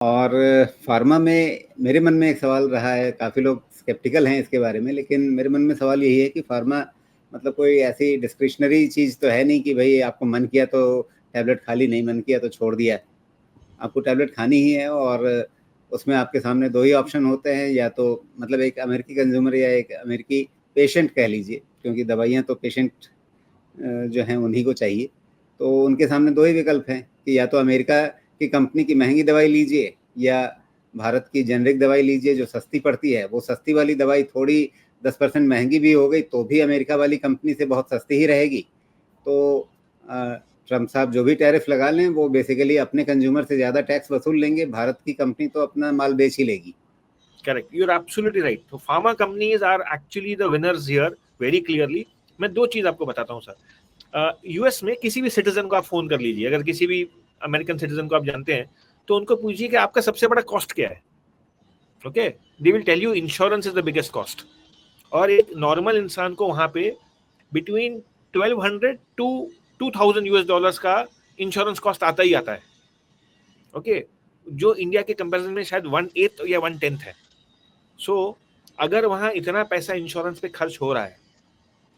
और फार्मा में मेरे मन में एक सवाल रहा है, काफ़ी लोग स्केप्टिकल हैं इसके बारे में, लेकिन मेरे मन में सवाल यही है कि फार्मा मतलब कोई ऐसी डिस्क्रिशनरी चीज़ तो है नहीं कि भाई आपको मन किया तो टैबलेट खा ली, नहीं मन किया तो छोड़ दिया। आपको टैबलेट खानी ही है और उसमें आपके सामने दो ही ऑप्शन होते हैं, या तो मतलब एक अमेरिकी कंज्यूमर या एक अमेरिकी पेशेंट कह लीजिए, क्योंकि दवाइयाँ तो पेशेंट जो हैं उन्हीं को चाहिए। तो उनके सामने दो ही विकल्प हैं कि या तो अमेरिका की कंपनी की महंगी दवाई लीजिए, या भारत की जेनरिक दवाई लीजिए जो सस्ती पड़ती है। वो सस्ती वाली दवाई थोड़ी 10% महंगी भी हो गई तो भी अमेरिका वाली कंपनी से बहुत सस्ती ही रहेगी। तो ट्रम्प साहब जो भी टैरिफ लगा लें वो बेसिकली अपने कंज्यूमर से ज़्यादा टैक्स वसूल लेंगे, भारत की कंपनी तो अपना माल बेच ही लेगी। Correct, you are absolutely right. तो pharma companies are actually the winners here very clearly. मैं दो चीज आपको बताता हूँ सर। यूएस में किसी भी सिटीजन को आप फोन कर लीजिए, अगर किसी भी अमेरिकन सिटीजन को आप जानते हैं तो उनको पूछिए कि आपका सबसे बड़ा कॉस्ट क्या है। Okay, they will tell you insurance is the biggest cost. और एक नॉर्मल इंसान को वहां पे बिटवीन 1200 टू 2000 यूएस डॉलर्स का इंश्योरेंस कॉस्ट आता ही आता है। ओके, जो इंडिया के कंपैरिजन में शायद 1/8 या 1/10 है। सो अगर वहां इतना पैसा इंश्योरेंस पे खर्च हो रहा है,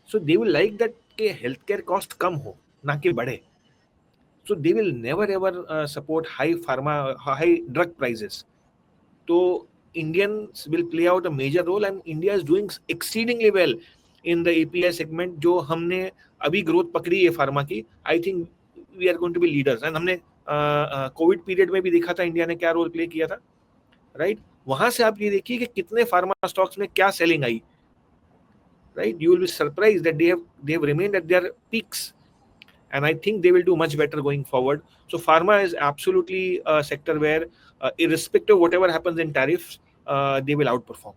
so they will like that के हेल्थ केयर कॉस्ट कम हो ना कि बढ़े। So they will never ever support high pharma high drug prices. तो Indians will play out a major role and India is doing exceedingly well in the API segment। जो हमने अभी growth पकड़ी है फार्मा की, I think we are going to be leaders. And हमने COVID period में भी देखा था इंडिया ने क्या रोल प्ले किया था, राइट? वहां से आप ये देखिए कि कितने फार्मा स्टॉक्स में क्या selling I, right? You will be surprised that they have remained at their peaks, and I think they will do much better going forward. So pharma is absolutely a sector where irrespective of whatever happens in tariffs, they will outperform.